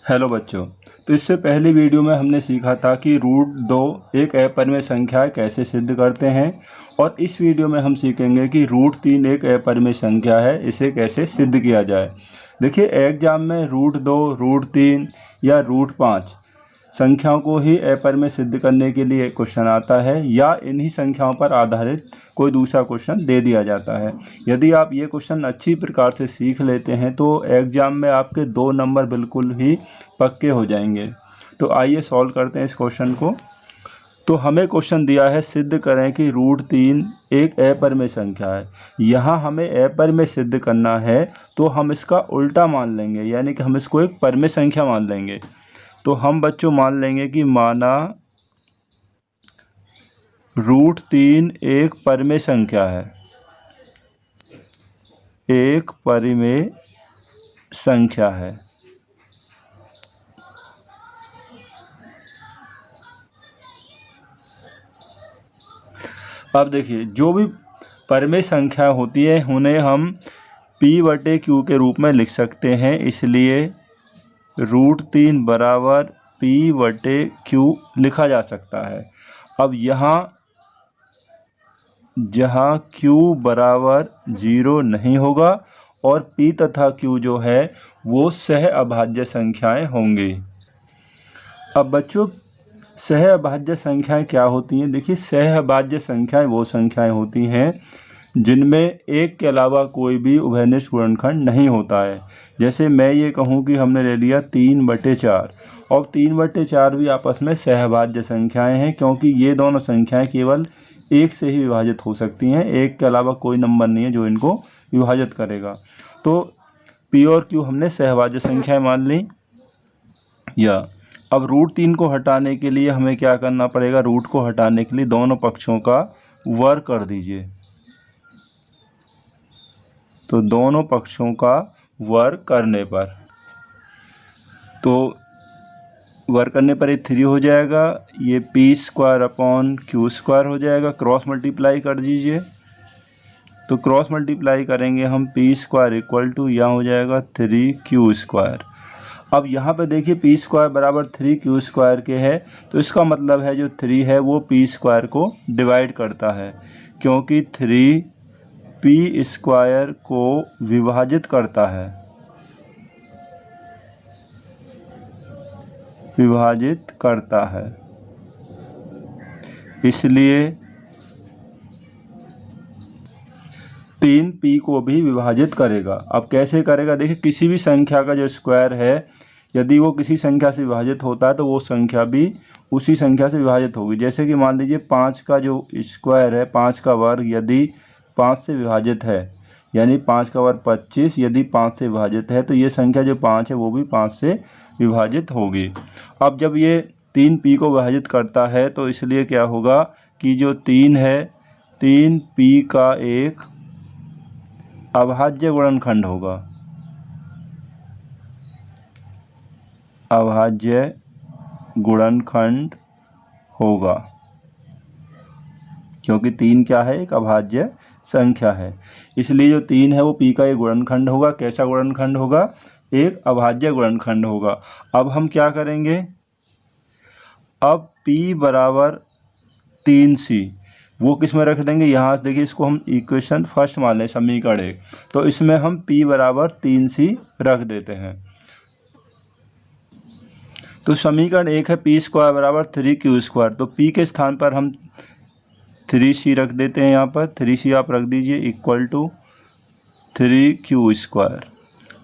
Hello बच्चों। तो इससे पहली वीडियो में हमने सीखा था कि रूट 2 एक अपरिमेय संख्या कैसे सिद्ध करते हैं, और इस वीडियो में हम सीखेंगे कि रूट 3 एक अपरिमेय संख्या है, इसे कैसे सिद्ध किया जाए। देखिए, एग्जाम में रूट 2, रूट 3 या रूट 5 संख्याओं को ही अपरिमेय सिद्ध करने के लिए क्वेश्चन आता है, या इन्हीं संख्याओं पर आधारित कोई दूसरा क्वेश्चन दे दिया जाता है। यदि आप ये क्वेश्चन अच्छी प्रकार से सीख लेते हैं तो एग्जाम में आपके 2 नंबर बिल्कुल ही पक्के हो जाएंगे। तो आइए सॉल्व करते हैं इस क्वेश्चन को। तो हमें क्वेश्चन दिया है, सिद्ध करें कि रूट 3 एक अपरिमेय संख्या है। यहाँ हमें अपरिमेय सिद्ध करना है तो हम इसका उल्टा मान लेंगे, यानी कि हम इसको एक परिमेय संख्या मान लेंगे। तो हम बच्चों मान लेंगे कि माना रूट 3 एक परिमेय संख्या है, एक परिमेय संख्या है। अब देखिए, जो भी परिमेय संख्या होती है उन्हें हम p/q के रूप में लिख सकते हैं, इसलिए रूट 3 बराबर p/q लिखा जा सकता है। अब यहाँ जहाँ q बराबर 0 नहीं होगा और p तथा q जो है वो सह अभाज्य संख्याएं होंगी। अब बच्चों, सह अभाज्य संख्याएं क्या होती हैं? देखिए, सह अभाज्य संख्याएं वो संख्याएं होती हैं जिनमें एक के अलावा कोई भी उभयनिष्ठ गुणनखंड नहीं होता है। जैसे मैं ये कहूँ कि हमने ले लिया 3/4, और 3/4 भी आपस में सहभाज्य संख्याएं हैं, क्योंकि ये दोनों संख्याएं केवल एक से ही विभाजित हो सकती हैं। एक के अलावा कोई नंबर नहीं है जो इनको विभाजित करेगा। तो p और q हमने सहभाज्य संख्याएं मान ली। या अब रूट 3 को हटाने के लिए हमें क्या करना पड़ेगा? रूट को हटाने के लिए दोनों पक्षों का वर्ग कर दीजिए। तो दोनों पक्षों का वर्ग करने पर, तो वर्ग करने पर ये 3 हो जाएगा, ये p² हो जाएगा। क्रॉस मल्टीप्लाई कर दीजिए। तो क्रॉस मल्टीप्लाई करेंगे हम, p² यहाँ हो जाएगा 3q²। अब यहाँ पे देखिए, p² बराबर 3q² के है, तो इसका मतलब है जो 3 है वो p² को डिवाइड करता है, क्योंकि 3 p² को विभाजित करता है, विभाजित करता है, इसलिए 3 p को भी विभाजित करेगा। अब कैसे करेगा? देखिए, किसी भी संख्या का जो स्क्वायर है, यदि वो किसी संख्या से विभाजित होता है तो वो संख्या भी उसी संख्या से विभाजित होगी। जैसे कि मान लीजिए 5 का जो स्क्वायर है, 5 का वर्ग यदि 5 से विभाजित है, यानी 5 का वर्ग 25 यदि 5 से विभाजित है, तो ये संख्या जो 5 है वो भी 5 से विभाजित होगी। अब जब ये 3 p को विभाजित करता है तो इसलिए क्या होगा कि जो 3 है, 3 p का एक अभाज्य गुणनखंड होगा, अभाज्य गुणनखंड होगा, क्योंकि 3 क्या है? एक अभाज्य संख्या है, इसलिए जो 3 है वो p का एक गुणनखंड होगा। कैसा गुणनखंड होगा? एक अभाज्य गुणनखंड होगा। अब हम क्या करेंगे? अब p बराबर 3c वो किस में रख देंगे? यहाँ देखिए, इसको हम इक्वेशन फर्स्ट मान लें, समीकरण 1। तो इसमें हम p बराबर 3c रख देते हैं। तो समीकरण 1 है p² बराबर 3q²। तो p के स्थान पर हम 3c रख देते हैं। यहाँ पर 3c आप रख दीजिए, इक्वल टू 3q²।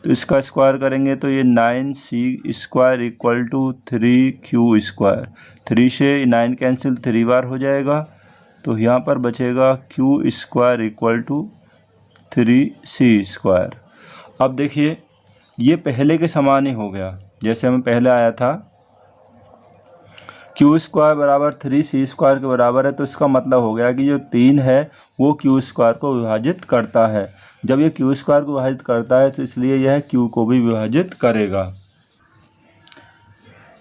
तो इसका स्क्वायर करेंगे तो ये 9c² इक्वल टू 3q²। 3 से 9 कैंसिल, 3 बार हो जाएगा, तो यहाँ पर बचेगा q² इक्वल टू 3c²। अब देखिए, ये पहले के समान ही हो गया, जैसे हमें पहले आया था q² बराबर 3c² के बराबर है। तो इसका मतलब हो गया कि जो 3 है वो q² को विभाजित करता है। जब ये q² को विभाजित करता है तो इसलिए यह q को भी विभाजित करेगा।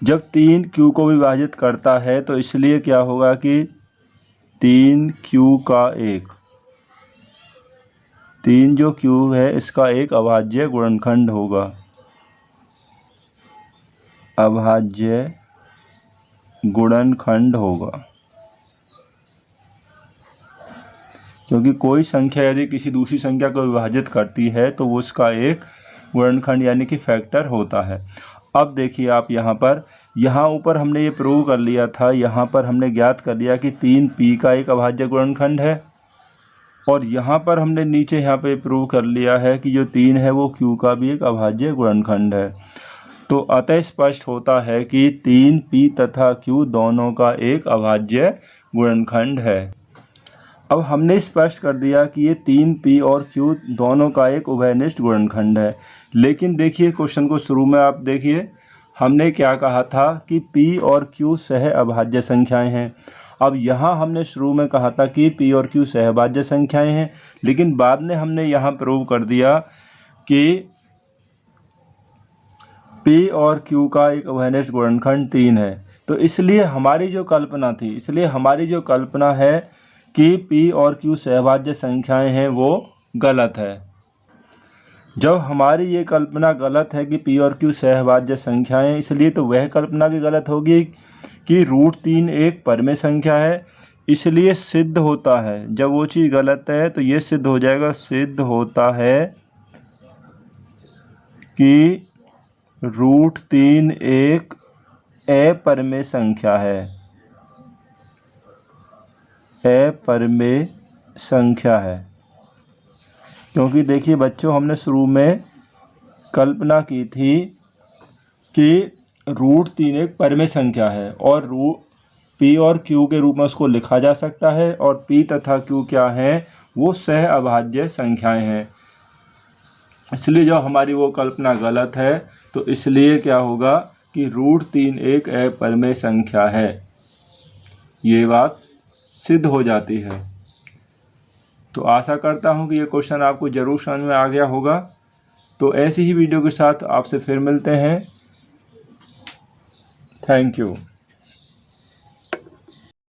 जब 3 q को विभाजित करता है तो इसलिए क्या होगा कि 3q का एक, 3 जो q है इसका एक अभाज्य गुणनखंड होगा। अभाज्य गुणनखंड होगा। क्योंकि कोई संख्या यदि किसी दूसरी संख्या को विभाजित करती है तो वो उसका एक गुणनखंड यानी कि फैक्टर होता है। अब देखिए आप यहाँ ऊपर हमने ये प्रूव कर लिया था, यहाँ पर हमने ज्ञात कर लिया कि 3p का एक अभाज्य गुणनखंड है, और यहाँ पर हमने नीचे यहाँ पे प्रूव कर लिया है कि जो 3 है वो q का भी एक अभाज्य गुणनखंड है। तो अतः स्पष्ट होता है कि 3p तथा q दोनों का एक अभाज्य गुणनखंड है। अब हमने स्पष्ट कर दिया कि ये 3p और q दोनों का एक उभयनिष्ठ गुणनखंड है। लेकिन देखिए क्वेश्चन को शुरू में आप देखिए, हमने क्या कहा था कि p और q सह अभाज्य संख्याएं हैं। अब यहाँ हमने शुरू में कहा था कि p और q सहभाज्य संख्याएं हैं, लेकिन बाद में हमने यहाँ प्रूव कर दिया कि p और q का एक उभयनिष्ठ गुणनखंड 3 है। तो इसलिए हमारी जो कल्पना है कि p और q सहभाज्य संख्याएं हैं वो गलत है। जब हमारी ये कल्पना गलत है कि p और q सहभाज्य संख्याएं, इसलिए तो वह कल्पना भी गलत होगी कि √3 एक परमेय संख्या है। इसलिए सिद्ध होता है, जब वो चीज़ गलत है तो ये सिद्ध हो जाएगा, सिद्ध होता है कि √3 एक अपरमेय संख्या है, अपरमेय संख्या है। क्योंकि देखिए बच्चों, हमने शुरू में कल्पना की थी कि √3 एक परमेय संख्या है और p और q के रूप में उसको लिखा जा सकता है, और p तथा q क्या हैं, वो सह अभाज्य संख्याएं हैं। इसलिए जो हमारी वो कल्पना गलत है, तो इसलिए क्या होगा कि √3 एक अपरमेय संख्या है, ये बात सिद्ध हो जाती है। तो आशा करता हूँ कि ये क्वेश्चन आपको ज़रूर समझ में आ गया होगा। तो ऐसी ही वीडियो के साथ आपसे फिर मिलते हैं। Thank you.